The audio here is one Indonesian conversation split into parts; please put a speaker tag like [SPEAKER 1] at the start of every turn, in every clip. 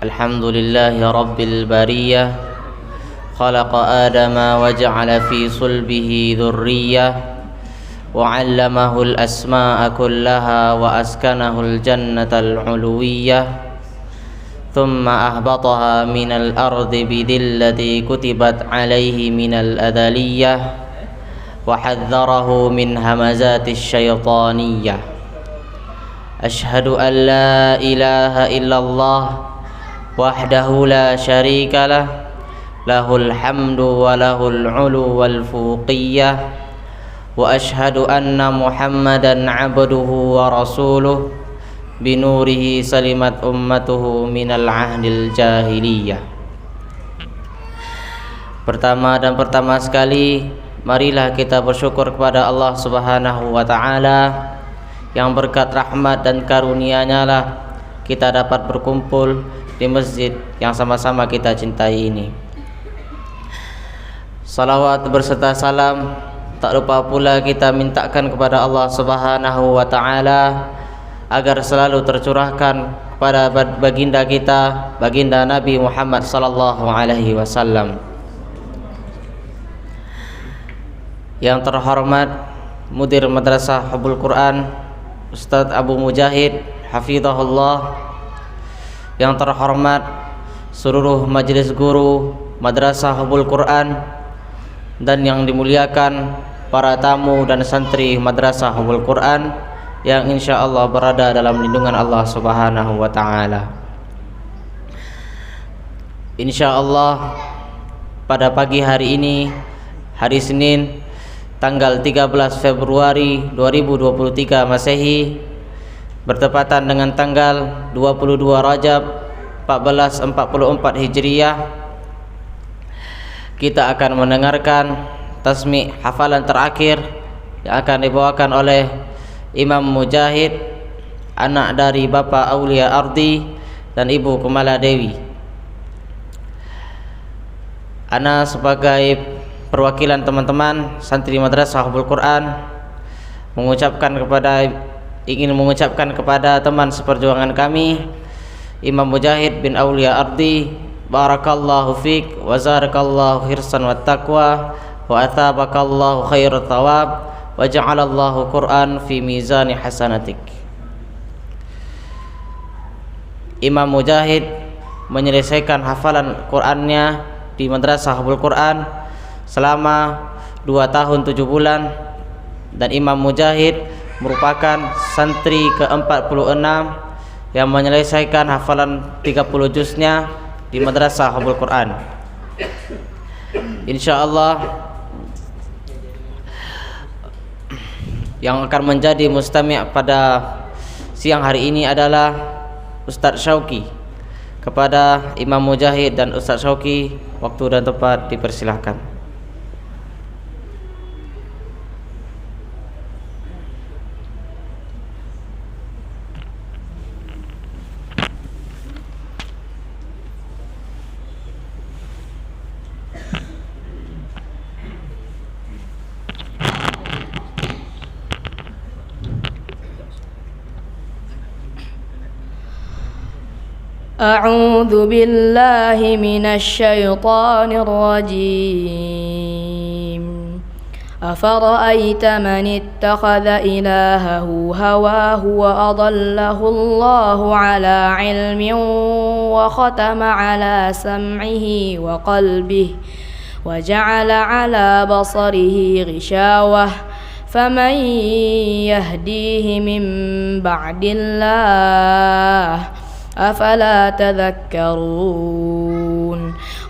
[SPEAKER 1] الحمد لله رب البرية خلق آدم وجعل في صلبه ذرية وعلمه الأسماء كلها وأسكنه الجنة العلوية ثم أهبطها من الأرض بذلة كتبت عليه من الأذلية وحذره من همزات الشيطانية أشهد أن لا إله إلا الله وحده لا شريك له له الحمد وله العلو والفوقية وأشهد أن محمدا عبده ورسوله بنوره سلمت أمته من العهد الجاهلية. Pertama sekali, marilah kita bersyukur kepada Allah Subhanahu wa taala yang berkat rahmat dan karunia-Nya lah kita dapat berkumpul di masjid yang sama-sama kita cintai ini. Salawat berserta salam tak lupa pula kita mintakan kepada Allah Subhanahu wa taala agar selalu tercurahkan kepada baginda kita, baginda Nabi Muhammad sallallahu alaihi wasallam. Yang terhormat Mudir Madrasah Hubbul Quran Ustadz Abu Mujahid hafizahullah, yang terhormat seluruh majelis guru Madrasah Hubbul Quran, dan yang dimuliakan para tamu dan santri Madrasah Hubbul Quran yang insyaallah berada dalam lindungan Allah Subhanahu wa taala. Insyaallah pada pagi hari ini, hari Senin tanggal 13 Februari 2023 Masehi, bertepatan dengan tanggal 22 Rajab 1444 Hijriah, kita akan mendengarkan tasmi' hafalan terakhir yang akan dibawakan oleh Imam Mujahid, anak dari Bapak Aulia Ardi dan Ibu Kumala Dewi. Ana sebagai perwakilan teman-teman santri Madrasah Hubbul Quran ingin mengucapkan kepada teman seperjuangan kami Imam Mujahid bin Aulia Ardi, barakallahu fik wa zarakallahu hirsan wat taqwa wa athabakallahu khairat thawab wa ja'alallahu Qur'an fi mizani hasanatik. Imam Mujahid menyelesaikan hafalan Qur'annya di Madrasah Hubbul Quran selama 2 tahun 7 bulan, dan Imam Mujahid merupakan santri ke-46 yang menyelesaikan hafalan 30 juznya di Madrasah Hubbul Quran. Insyaallah yang akan menjadi mustami' pada siang hari ini adalah Ustadz Syauqi. Kepada Imam Mujahid dan Ustadz Syauqi, waktu dan tempat dipersilahkan.
[SPEAKER 2] أعوذ بالله من الشيطان الرجيم أفرأيت من اتخذ إلهه هواه وأضله الله على علم وختم على سمعه وقلبه وجعل على بصره غشاوة فمن يهديه من بعد الله أفلا تذكرون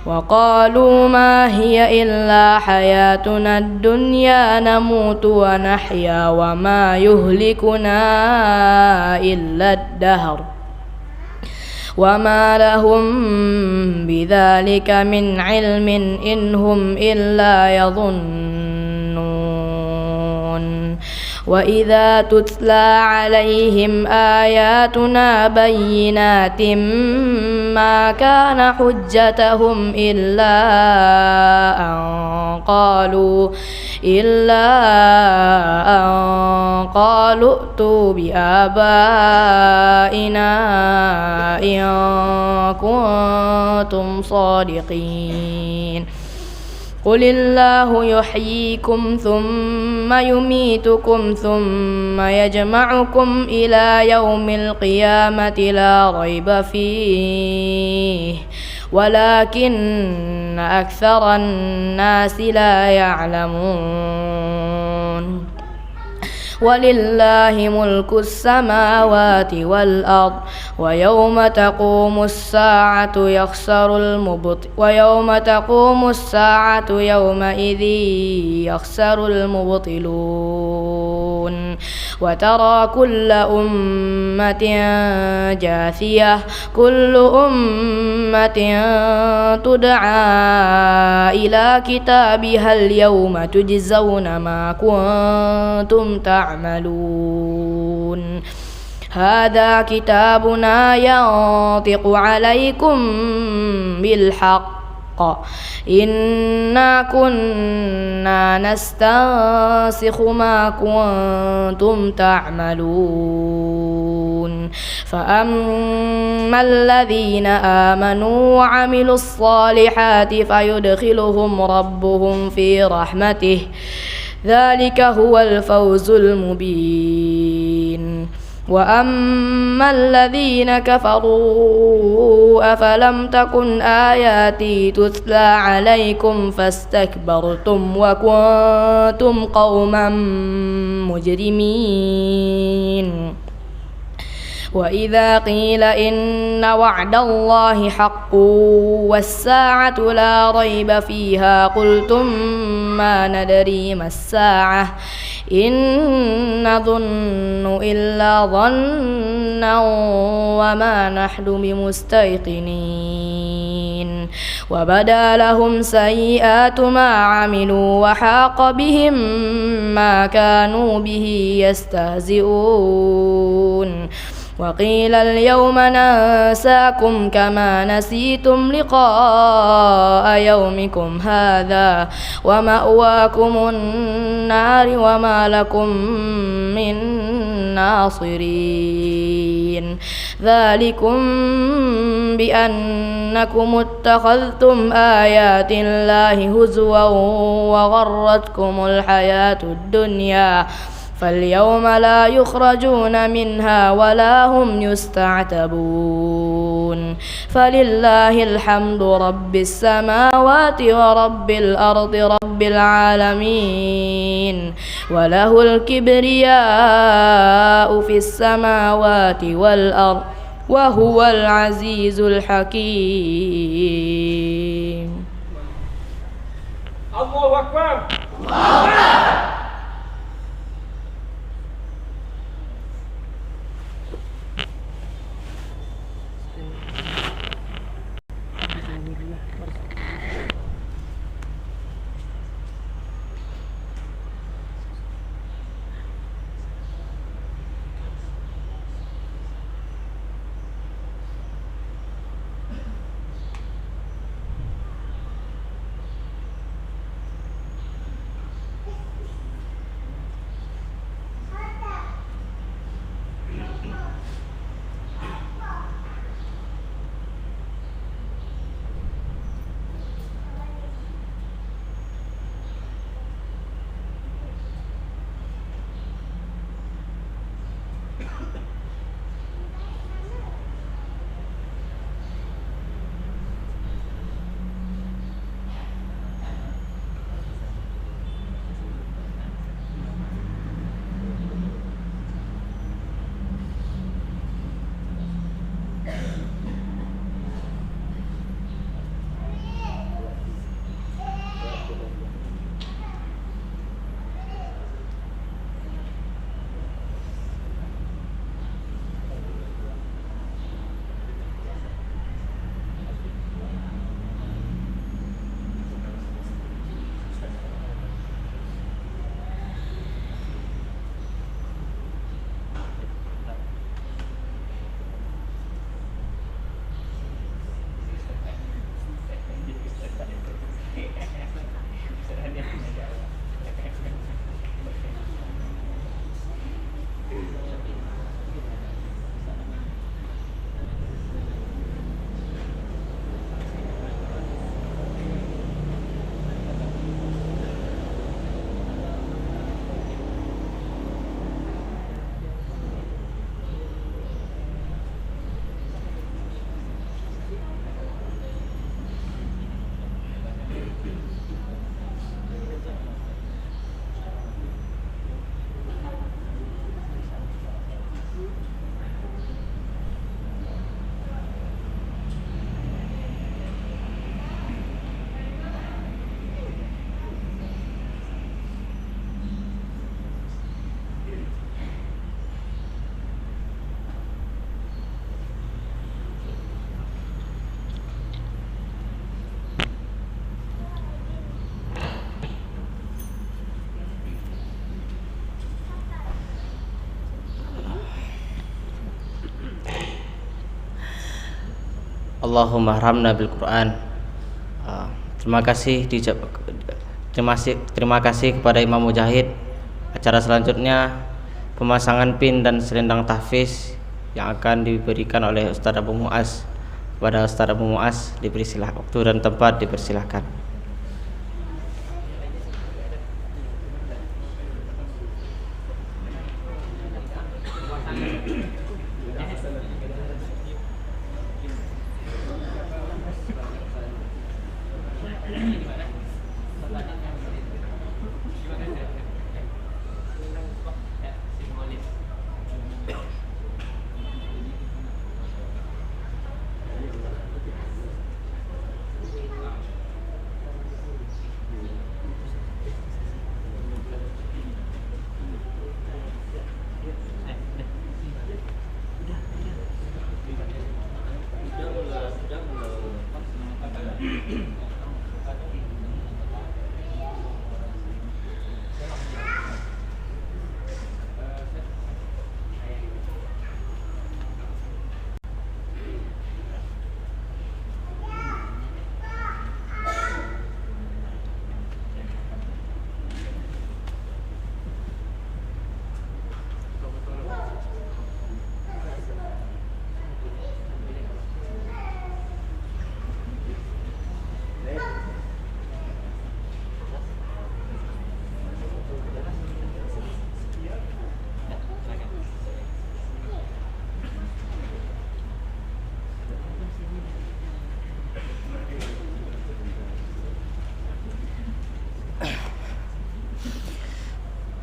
[SPEAKER 2] وقالوا ما هي إلا حياتنا الدنيا نموت ونحيا وما يهلكنا إلا الدهر وما لهم بذلك من علم إن هم إلا يظنون وإذا تتلى عليهم آياتنا بينات ما كان حجتهم إلا أن قالوا ائتوا بآبائنا إن كنتم صادقين قل الله يحييكم ثم يميتكم ثم يجمعكم إلى يوم القيامة لا ريب فيه ولكن أكثر الناس لا يعلمون ولله ملك السماوات والأرض ويوم تقوم الساعة يومئذ يخسر المبطلون وترى كل أمة جاثية كل أمة تدعى إلى كتابها اليوم تجزون ما كنتم تعملون هذا كتابنا ينطق عليكم بالحق إنا كنا نستنسخ ما كنتم تعملون فأما الذين آمنوا وعملوا الصالحات فيدخلهم ربهم في رحمته ذلك هو الفوز المبين وأما الذين كفروا أفلم تكن آياتي تتلى عليكم فاستكبرتم وكنتم قوما مجرمين وإذا قيل إن وعد الله حق والساعة لا ريب فيها قلتم ما ندري ما الساعة إن نظن إلا ظنا وما نحن بمستيقنين وبدا لهم سيئات ما عملوا وحاق بهم ما كانوا به يستهزئون وقيل اليوم ننساكم كما نسيتم لقاء يومكم هذا ومأواكم النار وما لكم من ناصرين ذلكم بأنكم اتخذتم آيات الله هزوا وغرتكم الحياة الدنيا فاليوم لا يخرجون منها ولا هم يستعتبون فلله الحمد رب السماوات ورب الأرض رب العالمين وله الكبرياء في السماوات والأرض وهو العزيز الحكيم.
[SPEAKER 3] الله أكبر.
[SPEAKER 1] Allahumma rahmna bil Quran. Terima kasih kepada Imam Mujahid. Acara selanjutnya pemasangan pin dan selendang tahfiz yang akan diberikan oleh Ustaz Abu Muaz. Kepada Ustaz Abu Muaz diberi waktu dan tempat, dipersilahkan.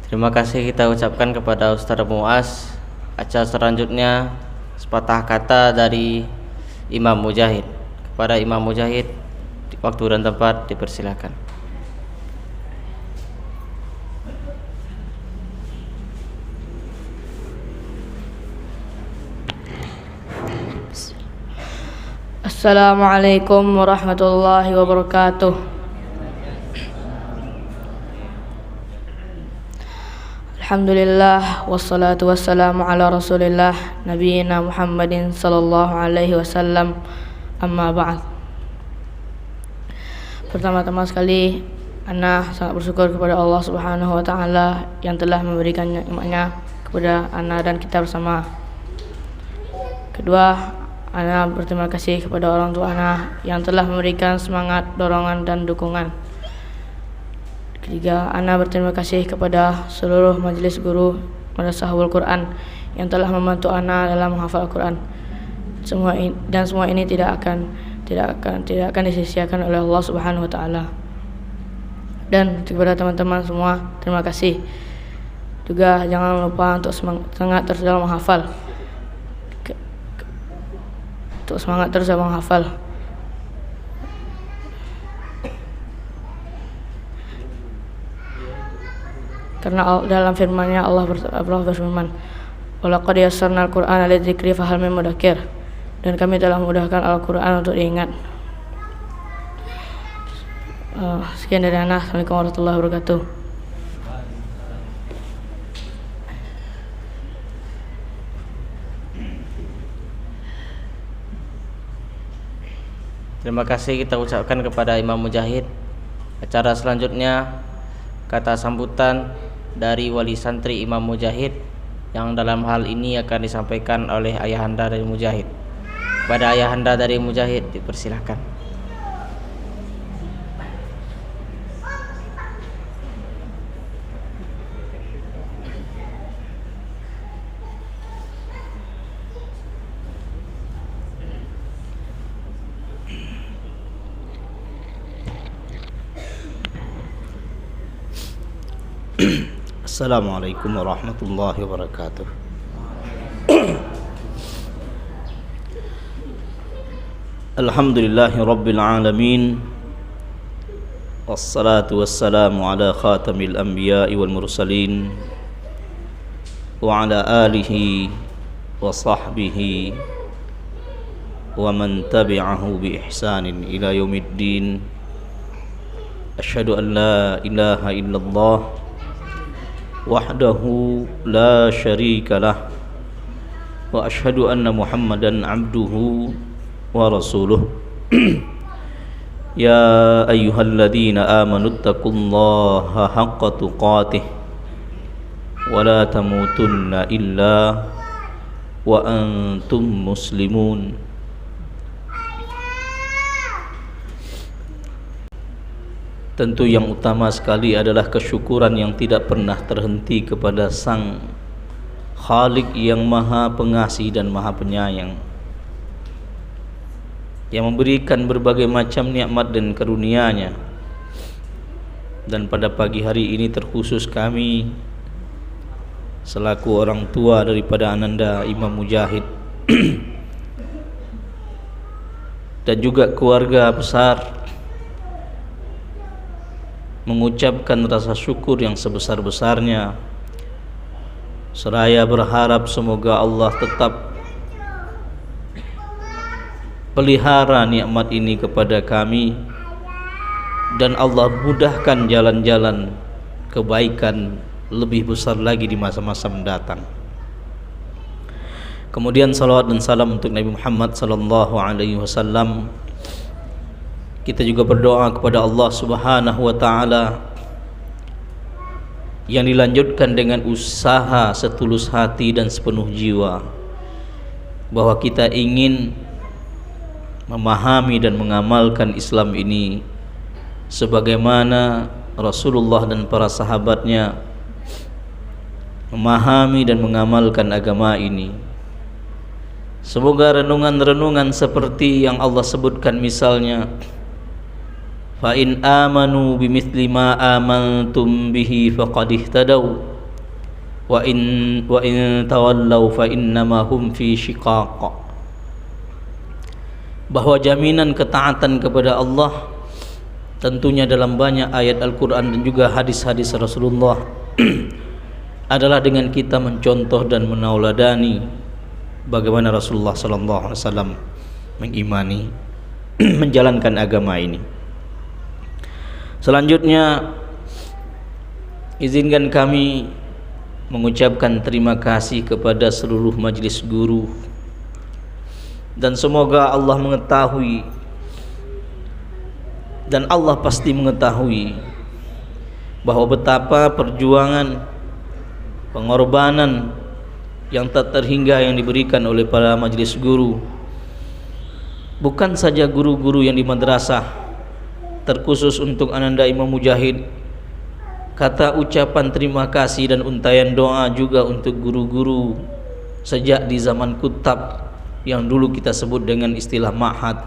[SPEAKER 1] Terima kasih kita ucapkan kepada Ustaz Muaz. Acara selanjutnya sepatah kata dari Imam Mujahid. Kepada Imam Mujahid, waktu dan tempat dipersilakan.
[SPEAKER 2] Assalamualaikum warahmatullahi wabarakatuh. Alhamdulillah wassalatu wassalamu ala Rasulillah nabiyina Muhammadin sallallahu alaihi wasallam. Amma ba'd. Pertama-tama sekali ana sangat bersyukur kepada Allah Subhanahu wa taala yang telah memberikan nikmatnya kepada ana dan kita bersama. Kedua, ana berterima kasih kepada orang tua ana yang telah memberikan semangat, dorongan dan dukungan. Ketiga, ana berterima kasih kepada seluruh majelis guru Madrasah Hafizul Quran yang telah membantu ana dalam menghafal Al-Quran. Semua ini tidak akan disia-siakan oleh Allah Subhanahu wa taala. Dan kepada teman-teman semua, terima kasih. Juga jangan lupa untuk semangat terus dalam menghafal. Untuk semangat terus dalam menghafal. Karena dalam firman-Nya Allah berfirman, "Walaqad yassarnal Qur'ana lidzikri fahal min mudakkir." Dan kami telah memudahkan Al-Qur'an untuk diingat. Sekian dari ana. Assalamualaikum warahmatullahi wabarakatuh.
[SPEAKER 1] Terima kasih kita ucapkan kepada Imam Mujahid. Acara selanjutnya kata sambutan dari wali santri Imam Mujahid yang dalam hal ini akan disampaikan oleh ayahanda dari Mujahid. Pada ayahanda dari Mujahid dipersilahkan.
[SPEAKER 3] Assalamualaikum warahmatullahi wabarakatuh. Alhamdulillahi rabbil alamin. Wassalatu wassalamu ala khatamil anbiya'i wal mursalin wa ala alihi wa sahbihi wa man tabi'ahu bi ihsanin ila yaumiddin. Asyhadu an la ilaha illallah wahdahu la syarika lah wa asyhadu anna Muhammadan abduhu ورسوله يا أيها الذين آمنوا اتقوا الله حق تقاته ولا تموتن إلا وأنتم مسلمون. Tentu yang utama sekali adalah kesyukuran yang tidak pernah terhenti kepada Sang Khalik yang Maha Pengasih dan Maha Penyayang, yang memberikan berbagai macam nikmat dan karunia-Nya. Dan pada pagi hari ini terkhusus kami selaku orang tua daripada Ananda Imam Mujahid dan juga keluarga besar mengucapkan rasa syukur yang sebesar-besarnya, seraya berharap semoga Allah tetap pelihara nikmat ini kepada kami dan Allah mudahkan jalan-jalan kebaikan lebih besar lagi di masa-masa mendatang. Kemudian salawat dan salam untuk Nabi Muhammad sallallahu alaihi wasallam. Kita juga berdoa kepada Allah Subhanahu wa taala yang dilanjutkan dengan usaha setulus hati dan sepenuh jiwa, bahwa kita ingin memahami dan mengamalkan Islam ini sebagaimana Rasulullah dan para sahabatnya memahami dan mengamalkan agama ini. Semoga renungan-renungan seperti yang Allah sebutkan, misalnya fa in amanu bimithli ma amantum bihi faqad ihtadaw wa in tawallaw fa innama hum fi shiqaq, bahwa jaminan ketaatan kepada Allah tentunya dalam banyak ayat Al-Quran dan juga hadis-hadis Rasulullah adalah dengan kita mencontoh dan menauladani bagaimana Rasulullah sallallahu alaihi wasallam mengimani menjalankan agama ini. Selanjutnya, izinkan kami mengucapkan terima kasih kepada seluruh majelis guru, dan semoga Allah mengetahui dan Allah pasti mengetahui bahwa betapa perjuangan, pengorbanan yang tak terhingga yang diberikan oleh para majelis guru, bukan saja guru-guru yang di madrasah. Terkhusus untuk Ananda Imam Mujahid, kata ucapan terima kasih dan untayan doa juga untuk guru-guru sejak di zaman kutab yang dulu kita sebut dengan istilah ma'had.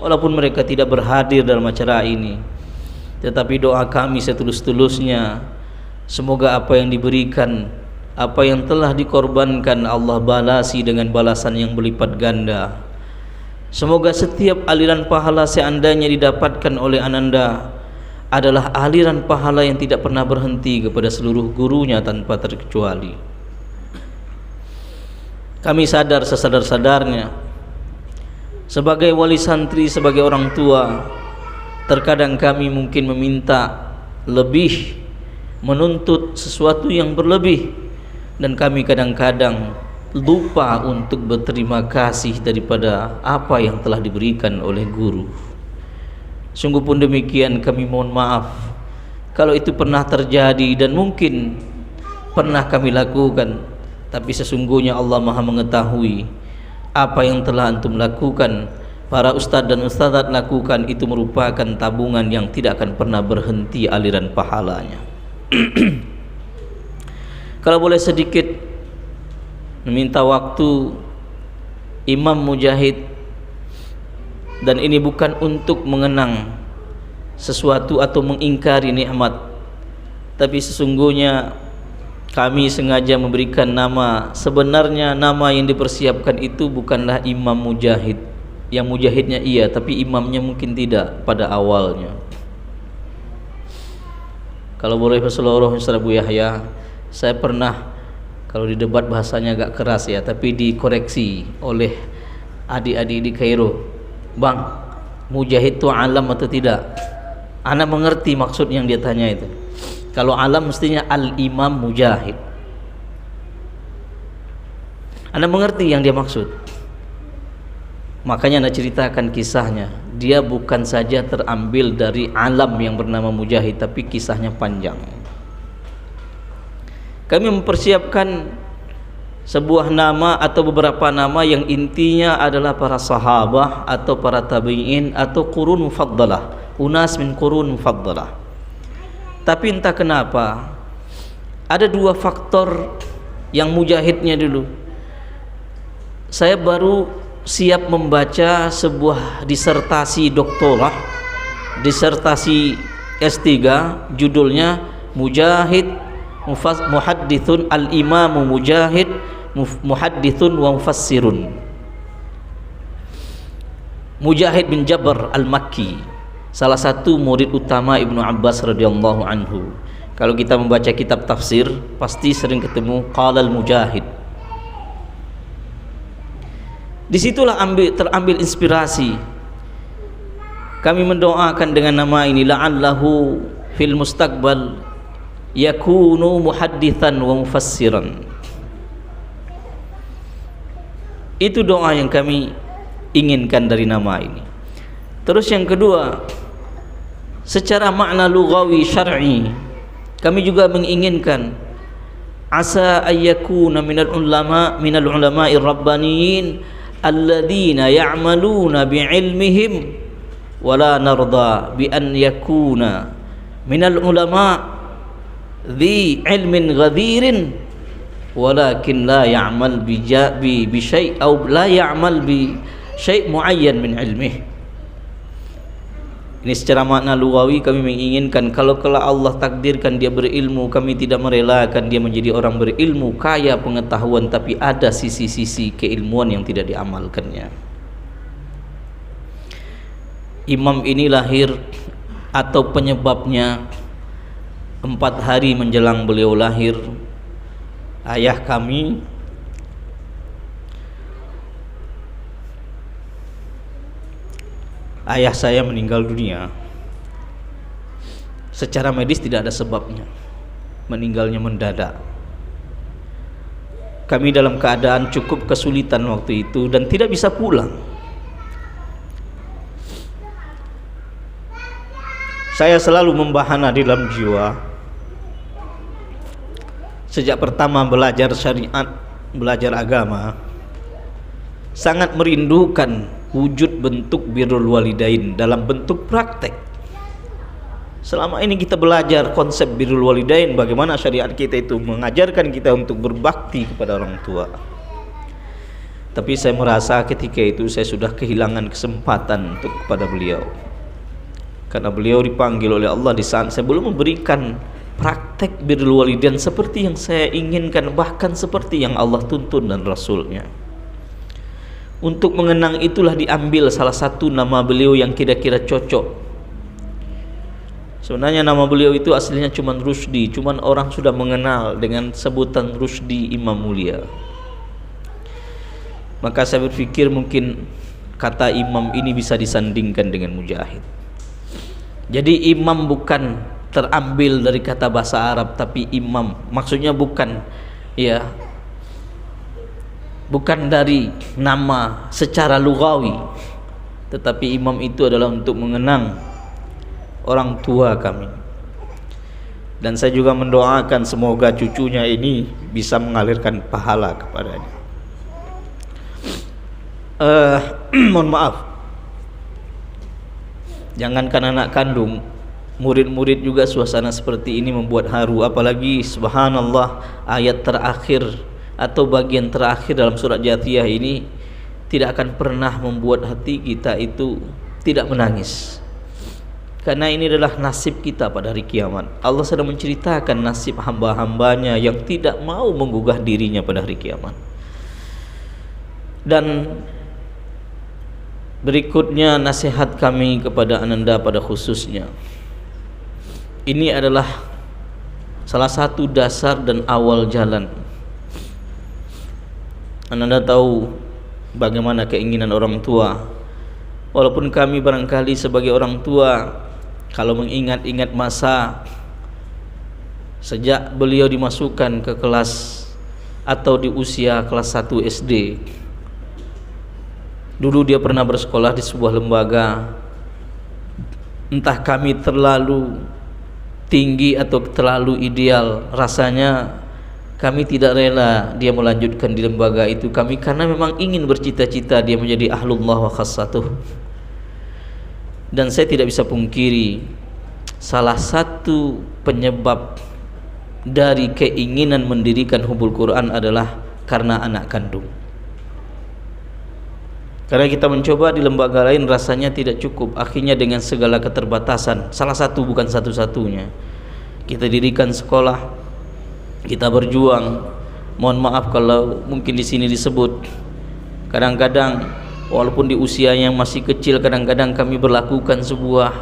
[SPEAKER 3] Walaupun mereka tidak berhadir dalam acara ini, tetapi doa kami setulus-tulusnya, semoga apa yang diberikan, apa yang telah dikorbankan, Allah balasi dengan balasan yang berlipat ganda. Semoga setiap aliran pahala seandainya didapatkan oleh Ananda adalah aliran pahala yang tidak pernah berhenti kepada seluruh gurunya tanpa terkecuali. Kami sadar sesadar-sadarnya sebagai wali santri, sebagai orang tua, terkadang kami mungkin meminta lebih, menuntut sesuatu yang berlebih, dan kami kadang-kadang lupa untuk berterima kasih daripada apa yang telah diberikan oleh guru. Sungguh pun demikian, kami mohon maaf kalau itu pernah terjadi dan mungkin pernah kami lakukan, tapi sesungguhnya Allah Maha mengetahui apa yang telah antum lakukan, para ustadz dan ustadzat lakukan, itu merupakan tabungan yang tidak akan pernah berhenti aliran pahalanya. Kalau boleh sedikit meminta waktu Imam Mujahid, dan ini bukan untuk mengenang sesuatu atau mengingkari nikmat, tapi sesungguhnya kami sengaja memberikan nama. Sebenarnya nama yang dipersiapkan itu bukanlah Imam Mujahid, yang mujahidnya iya, tapi imamnya mungkin tidak pada awalnya. Kalau boleh seluruh Ustaz Abu Yahya, saya pernah, kalau di debat bahasanya agak keras ya, tapi dikoreksi oleh adik-adik di Kairo, "Bang, mujahid itu alam atau tidak?" Ana mengerti maksud yang dia tanya itu. Kalau alam mestinya al-imam mujahid. Ana mengerti yang dia maksud. Makanya Anda ceritakan kisahnya. Dia bukan saja terambil dari alam yang bernama Mujahid, tapi kisahnya panjang. Kami mempersiapkan sebuah nama atau beberapa nama yang intinya adalah para sahabah atau para tabi'in atau qurun mufaddalah, unas min qurun mufaddalah. Tapi entah kenapa ada dua faktor yang Mujahidnya dulu. Saya baru siap membaca sebuah disertasi doktorah, disertasi S3, judulnya Mujahid Muhaddithun al-Imamu Mujahid Muhaddithun wa Mufassirun. Mujahid bin Jabr al-Makki, salah satu murid utama Ibnu Abbas radhiyallahu anhu. Kalau kita membaca kitab tafsir pasti sering ketemu qala al-Mujahid. Disitulah terambil inspirasi. Kami mendoakan dengan nama ini, la'allahu fil mustaqbal yakunu muhaddithan wa mufassiran. Itu doa yang kami inginkan dari nama ini. Terus yang kedua, secara makna lughawi syar'i, kami juga menginginkan asa ayyakuna minal ulama'ir rabbaniyin alladzina ya'maluna bi'ilmihim wa la narda bi an yakuna minal ulama' dhi ilmin ghadirin walakin la ya'mal bi syai' aw la ya'mal bi syai' muayyan min ilmih. Ini secara makna lugawi kami menginginkan kalau Allah takdirkan dia berilmu, kami tidak merelakan dia menjadi orang berilmu kaya pengetahuan, tapi ada sisi-sisi keilmuan yang tidak diamalkannya. Imam ini lahir atau penyebabnya 4 hari menjelang beliau lahir, ayah kami ayah saya meninggal dunia. Secara medis tidak ada sebabnya, meninggalnya mendadak. Kami dalam keadaan cukup kesulitan waktu itu dan tidak bisa pulang. Saya selalu membahana di dalam jiwa sejak pertama belajar syariat, belajar agama, sangat merindukan wujud bentuk birrul walidain dalam bentuk praktek. Selama ini kita belajar konsep birrul walidain, bagaimana syariat kita itu mengajarkan kita untuk berbakti kepada orang tua. Tapi saya merasa ketika itu saya sudah kehilangan kesempatan untuk kepada beliau, karena beliau dipanggil oleh Allah di saat saya belum memberikan praktek birrul walidain seperti yang saya inginkan, bahkan seperti yang Allah tuntun dan Rasulnya. Untuk mengenang itulah diambil salah satu nama beliau yang kira-kira cocok. Sebenarnya nama beliau itu aslinya cuma Rusdi, cuman orang sudah mengenal dengan sebutan Rusdi Imam Mulia. Maka saya berpikir mungkin kata imam ini bisa disandingkan dengan Mujahid. Jadi imam bukan terambil dari kata bahasa Arab, tapi imam maksudnya bukan bukan dari nama secara lugawi, tetapi imam itu adalah untuk mengenang orang tua kami. Dan saya juga mendoakan semoga cucunya ini bisa mengalirkan pahala kepadanya. Mohon maaf, jangankan anak kandung, murid-murid juga suasana seperti ini membuat haru. Apalagi subhanallah, ayat terakhir atau bagian terakhir dalam surat Jathiyah ini tidak akan pernah membuat hati kita itu tidak menangis, karena ini adalah nasib kita pada hari kiamat. Allah sedang menceritakan nasib hamba-hambanya yang tidak mau menggugah dirinya pada hari kiamat. Dan berikutnya nasihat kami kepada Ananda pada khususnya, ini adalah salah satu dasar dan awal jalan. Anda tahu bagaimana keinginan orang tua. Walaupun kami barangkali sebagai orang tua, kalau mengingat-ingat masa sejak beliau dimasukkan ke kelas atau di usia kelas 1 SD, Dulu dia pernah bersekolah di sebuah lembaga. Entah kami terlalu tinggi atau terlalu ideal, rasanya kami tidak rela dia melanjutkan di lembaga itu. Kami karena memang ingin bercita-cita dia menjadi ahlullah wa khassatuh. Dan saya tidak bisa pungkiri, salah satu penyebab dari keinginan mendirikan Hubul Quran adalah karena anak kandung. Karena kita mencoba di lembaga lain rasanya tidak cukup, akhirnya dengan segala keterbatasan, salah satu bukan satu-satunya, kita dirikan sekolah, kita berjuang. Mohon maaf kalau mungkin di sini disebut, kadang-kadang walaupun di usia yang masih kecil, kadang-kadang kami berlakukan sebuah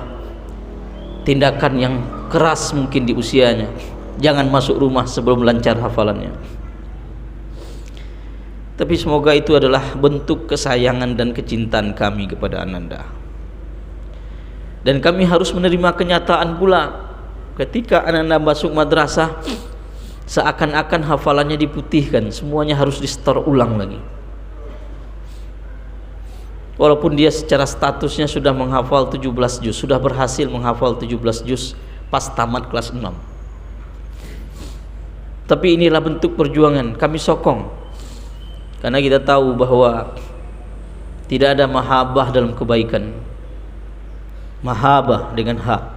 [SPEAKER 3] tindakan yang keras mungkin di usianya. Jangan masuk rumah sebelum lancar hafalannya. Tapi semoga itu adalah bentuk kesayangan dan kecintaan kami kepada Ananda. Dan kami harus menerima kenyataan pula, ketika Ananda masuk madrasah, seakan-akan hafalannya diputihkan, semuanya harus di-store ulang lagi. Walaupun dia secara statusnya sudah menghafal 17 juz, sudah berhasil menghafal 17 juz pas tamat kelas 6. Tapi inilah bentuk perjuangan, kami sokong. Karena kita tahu bahwa tidak ada mahabbah dalam kebaikan. Mahabbah dengan ha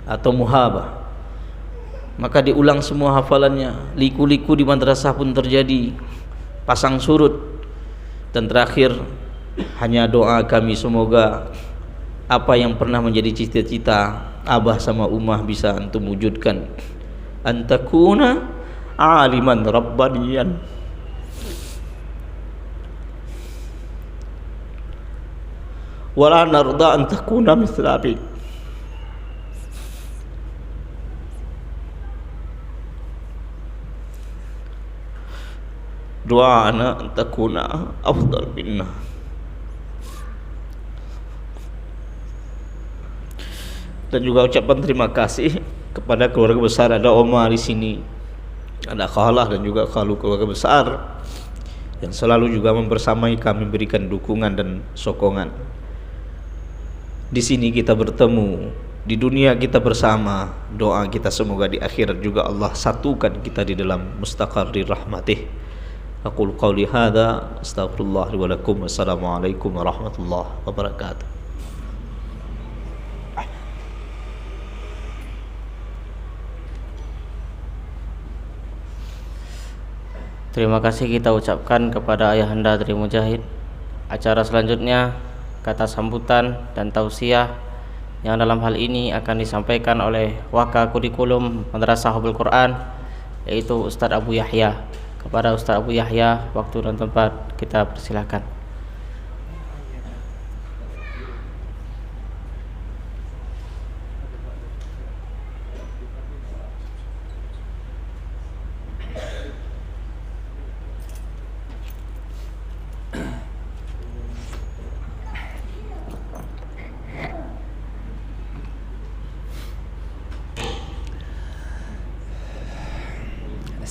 [SPEAKER 3] atau muhabah. Maka diulang semua hafalannya. Liku-liku di madrasah pun terjadi, pasang surut. Dan terakhir hanya doa kami, semoga apa yang pernah menjadi cita-cita Abah sama Ummah bisa antum wujudkan. Antakuna aliman rabbaniyan, wala narda an takuna mithla abik. Doana an takuna afdal minna. Dan juga ucapan terima kasih kepada keluarga besar, ada Oma di sini, ada khalah dan juga khalu keluarga besar yang selalu juga membersamai kami, berikan dukungan dan sokongan. Di sini kita bertemu, di dunia kita bersama. Doa kita semoga di akhirat juga Allah satukan kita di dalam mustaqarri rahmatih. Aqul qawli hadza astaghfirullah li wa lakum. Wassalamualaikum warahmatullahi wabarakatuh.
[SPEAKER 1] Terima kasih kita ucapkan kepada Ayahanda Tri Mujahid. Acara selanjutnya kata sambutan dan tausiah yang dalam hal ini akan disampaikan oleh Waka Kurikulum Madrasah Hubul Quran, yaitu Ustadz Abu Yahya. Kepada Ustadz Abu Yahya, waktu dan tempat kita persilakan.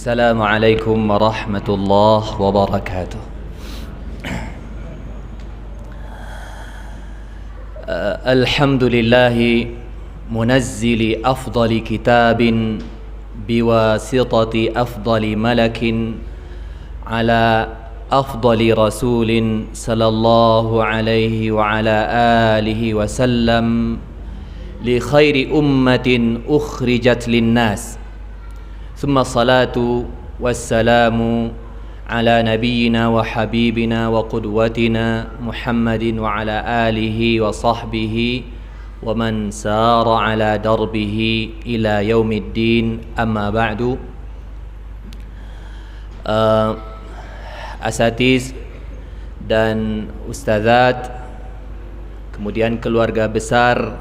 [SPEAKER 4] السلام عليكم ورحمة الله وبركاته. الحمد لله منزل أفضل كتاب بواسطة أفضل ملك على أفضل رسول صلى الله عليه وعلى آله وسلم لخير أمة أخرجت للناس. ثم الصلاة والسلام على نبينا وحبيبنا وقدوتنا محمد وعلى آله وصحبه ومن سار على دربه إلى يوم الدين. أما بعد، asatiz dan ustazat, kemudian keluarga besar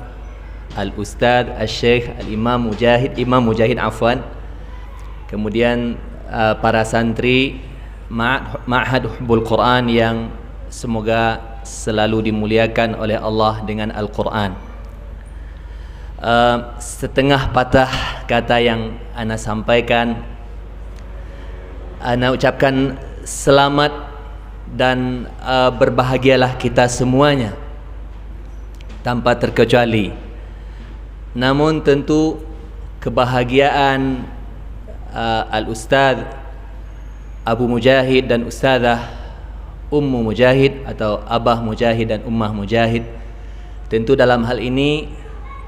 [SPEAKER 4] Al-Ustadz Al-Syekh Al-Imam Mujahid, Imam Mujahid afwan, kemudian para santri Ma'had Hubul Quran yang semoga selalu dimuliakan oleh Allah dengan Al-Quran. Setengah patah kata yang ana sampaikan, ana ucapkan selamat dan berbahagialah kita semuanya tanpa terkecuali. Namun tentu kebahagiaan Al-Ustaz Abu Mujahid dan Ustazah Ummu Mujahid atau Abah Mujahid dan Ummah Mujahid, tentu dalam hal ini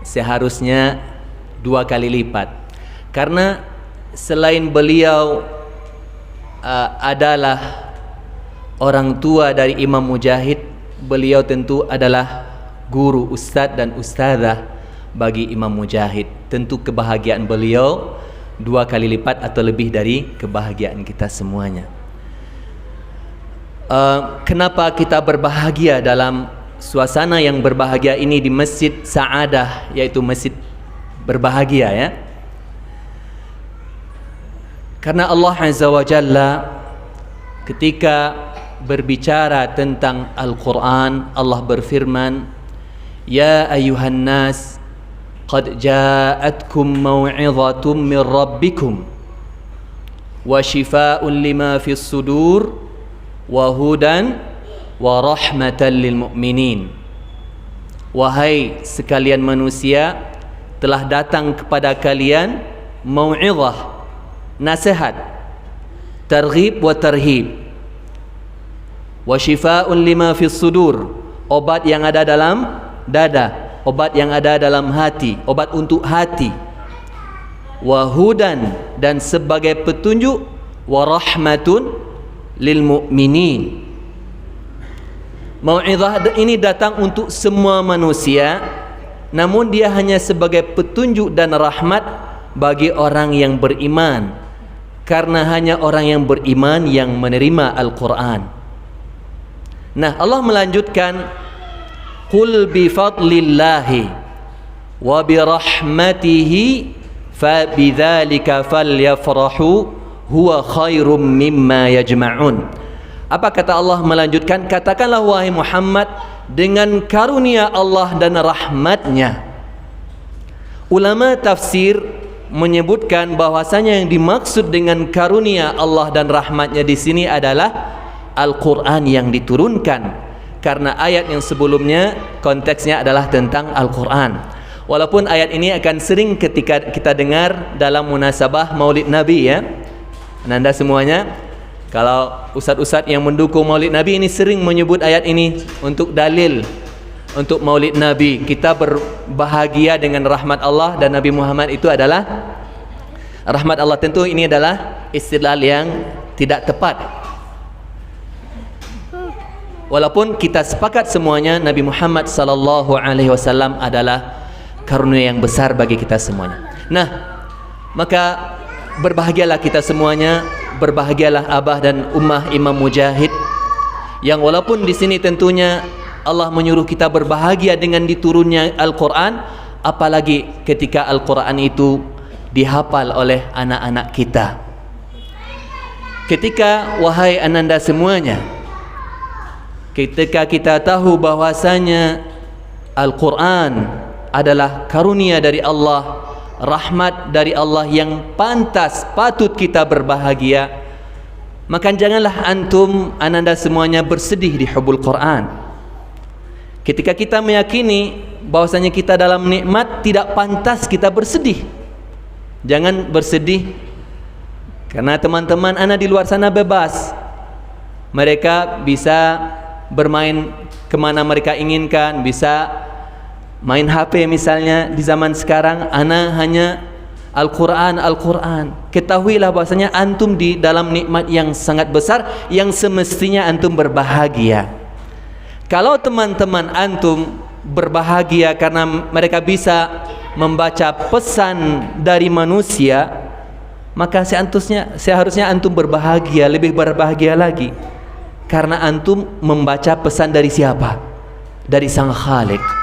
[SPEAKER 4] seharusnya 2 kali lipat. Karena selain beliau adalah orang tua dari Imam Mujahid, beliau tentu adalah guru, ustaz dan ustazah bagi Imam Mujahid. Tentu kebahagiaan beliau 2 kali lipat atau lebih dari kebahagiaan kita semuanya. Kenapa kita berbahagia dalam suasana yang berbahagia ini di Masjid Sa'adah, yaitu masjid berbahagia ya? Karena Allah Azza wa Jalla ketika berbicara tentang Al-Quran, Allah berfirman, Ya ayuhan nas, qad ja'atkum maw'idhatum min rabbikum wa shifaa'un lima fis sudur wa hudan wa rahmatan lil mu'minin. Wahai sekalian manusia, telah datang kepada kalian mau'izah, nasihat, targhib wa tarhib, wa shifaa'un lima fis sudur, obat yang ada dalam dada, obat yang ada dalam hati, obat untuk hati, wa hudan, dan sebagai petunjuk, wa rahmatun lil mu'minin. Mau'izah ini datang untuk semua manusia, namun dia hanya sebagai petunjuk dan rahmat bagi orang yang beriman, karena hanya orang yang beriman yang menerima Al-Quran. Nah, Allah melanjutkan, Qul bi fadlillahi wa bi rahmatihi fa bidzalika falyafrahu huwa khairum mimma yajma'un. Apa kata Allah melanjutkan? Katakanlah wahai Muhammad, dengan karunia Allah dan rahmatnya. Ulama tafsir menyebutkan bahwasanya yang dimaksud dengan karunia Allah dan rahmatnya di sini adalah Al-Quran yang diturunkan, karena ayat yang sebelumnya konteksnya adalah tentang Al-Quran. Walaupun ayat ini akan sering ketika kita dengar dalam munasabah Maulid Nabi ya. Anda semuanya, kalau ustaz-ustaz yang mendukung Maulid Nabi ini sering menyebut ayat ini untuk dalil untuk Maulid Nabi. Kita berbahagia dengan rahmat Allah dan Nabi Muhammad itu adalah rahmat Allah. Tentu ini adalah istilah yang tidak tepat. Walaupun kita sepakat semuanya Nabi Muhammad sallallahu alaihi wasallam adalah karunia yang besar bagi kita semuanya. Nah, maka berbahagialah kita semuanya, berbahagialah Abah dan Ummah Imam Mujahid, yang walaupun di sini tentunya Allah menyuruh kita berbahagia dengan diturunnya Al-Quran, apalagi ketika Al-Quran itu dihafal oleh anak-anak kita. Ketika, wahai ananda semuanya, ketika kita tahu bahwasanya Al-Quran adalah karunia dari Allah, rahmat dari Allah yang pantas patut kita berbahagia, maka janganlah antum ananda semuanya bersedih di hubul Quran. Ketika kita meyakini bahwasanya kita dalam nikmat, tidak pantas kita bersedih. Jangan bersedih, karena teman-teman anda di luar sana bebas. Mereka bisa bermain kemana mereka inginkan, bisa main HP misalnya di zaman sekarang. Ana hanya Al-Quran, Al-Quran. Ketahuilah bahwasanya antum di dalam nikmat yang sangat besar, yang semestinya antum berbahagia. Kalau teman-teman antum berbahagia karena mereka bisa membaca pesan dari manusia, maka seharusnya antum berbahagia, lebih berbahagia lagi, karena antum membaca pesan dari siapa? Dari Sang Khalik.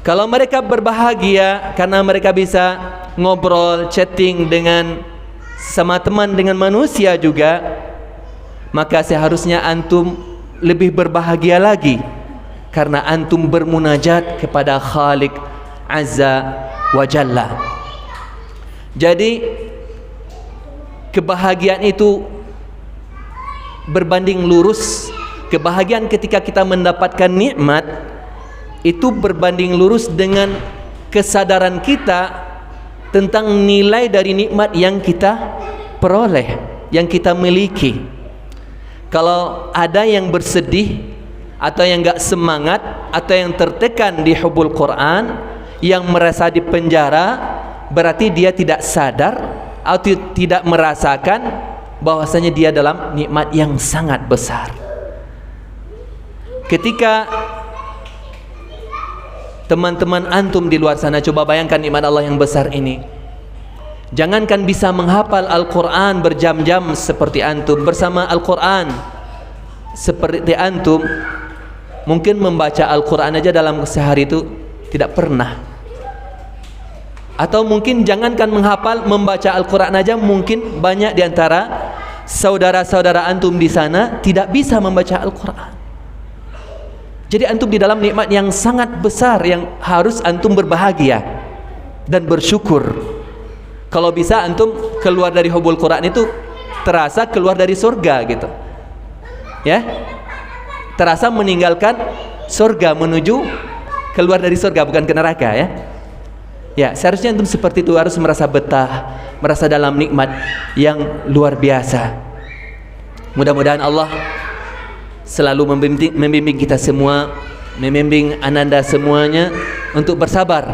[SPEAKER 4] Kalau mereka berbahagia karena mereka bisa ngobrol, chatting dengan sama teman, dengan manusia juga, maka seharusnya antum lebih berbahagia lagi, karena antum bermunajat kepada Khalik Azza wa Jalla. Jadi kebahagiaan itu berbanding lurus, kebahagiaan ketika kita mendapatkan nikmat itu berbanding lurus dengan kesadaran kita tentang nilai dari nikmat yang kita peroleh, yang kita miliki. Kalau ada yang bersedih atau yang enggak semangat atau yang tertekan di hubul Quran, yang merasa di penjara, berarti dia tidak sadar atau tidak merasakan bahwasanya dia dalam nikmat yang sangat besar. Ketika teman-teman antum di luar sana coba bayangkan nikmat Allah yang besar ini. Jangankan bisa menghafal Al-Quran berjam-jam seperti antum, bersama Al-Quran seperti antum, mungkin membaca Al-Quran aja dalam sehari itu tidak pernah. Atau mungkin jangankan menghafal, membaca Al-Quran aja mungkin banyak diantara saudara-saudara antum di sana tidak bisa membaca Al-Quran. Jadi antum di dalam nikmat yang sangat besar yang harus antum berbahagia dan bersyukur. Kalau bisa antum keluar dari hubul Quran itu terasa keluar dari surga gitu. Ya. Terasa meninggalkan surga menuju keluar dari surga, bukan ke neraka ya. Ya, seharusnya antum seperti itu, harus merasa betah, merasa dalam nikmat yang luar biasa. Mudah-mudahan Allah selalu membimbing kita semua, membimbing ananda semuanya untuk bersabar.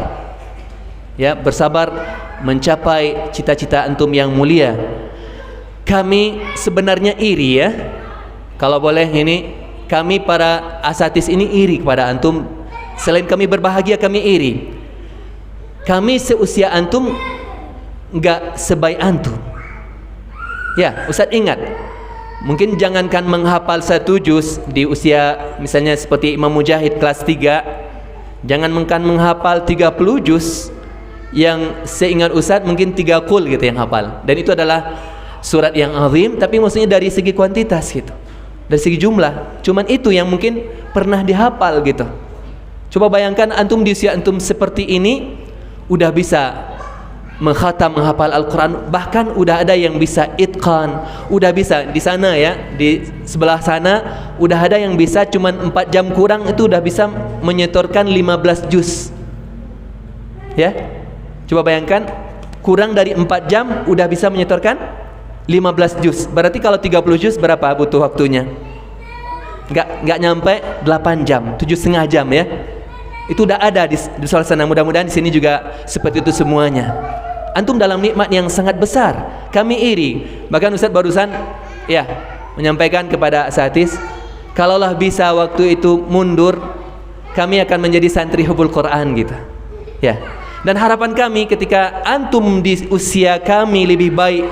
[SPEAKER 4] Ya, bersabar mencapai cita-cita antum yang mulia. Kami sebenarnya iri ya. Kalau boleh ini, kami para asatis ini iri kepada antum. Selain kami berbahagia, kami iri. Kami seusia antum enggak sebaik antum. Ya, Ustaz ingat, mungkin jangankan menghafal 1 juz di usia misalnya seperti Imam Mujahid kelas 3, jangankan menghafal 30 juz, yang seingat Ustaz mungkin 3 qul gitu yang hafal, dan itu adalah surat yang azim, tapi maksudnya dari segi kuantitas gitu, dari segi jumlah, cuman itu yang mungkin pernah dihafal gitu. Coba bayangkan antum di usia antum seperti ini udah bisa mengkhatam, menghafal Al-Quran, bahkan udah ada yang bisa itqan, udah bisa di sana ya, di sebelah sana udah ada yang bisa cuman 4 jam kurang itu udah bisa menyetorkan 15 juz ya. Coba bayangkan, kurang dari 4 jam udah bisa menyetorkan 15 juz. Berarti kalau 30 juz berapa butuh waktunya? Enggak nyampe 8 jam, 7,5 jam ya. Itu udah ada di suasana. Mudah-mudahan di sini juga seperti itu semuanya. Antum dalam nikmat yang sangat besar. Kami iri. Bahkan Ustaz barusan ya menyampaikan kepada asatis, kalaulah bisa waktu itu mundur, kami akan menjadi santri hubul Quran gitu. Ya. Dan harapan kami ketika antum di usia kami lebih baik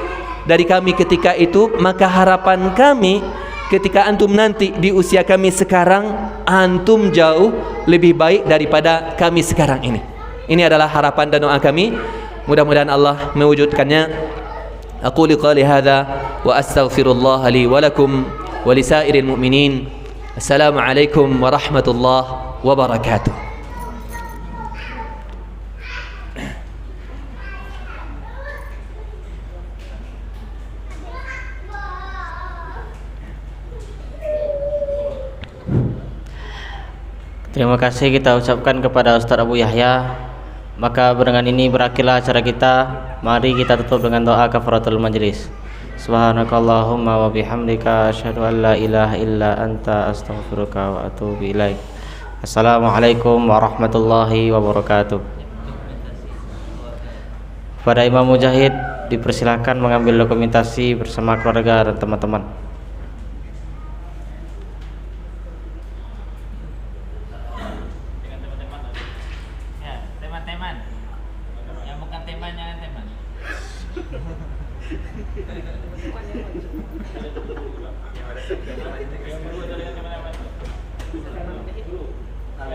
[SPEAKER 4] dari kami ketika itu, maka harapan kami ketika antum nanti di usia kami sekarang, antum jauh lebih baik daripada kami sekarang ini. Ini adalah harapan dan doa kami. Mudah-mudahan Allah mewujudkannya. Aqulu qali hadza wa astaghfirullah li wa lakum wa lisairil mu'minin. Assalamualaikum warahmatullahi wabarakatuh.
[SPEAKER 1] Terima kasih kita ucapkan kepada Ustaz Abu Yahya. Maka dengan ini berakhirlah acara kita. Mari kita tutup dengan doa kafaratul majlis. Subhanakallahumma wa bihamdika asyhadu an la ilaha illa anta astaghfiruka wa atubu ilaik. Assalamualaikum warahmatullahi wabarakatuh. Pada Imam Mujahid dipersilakan mengambil dokumentasi bersama keluarga dan teman-teman.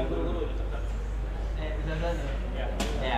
[SPEAKER 4] Guru.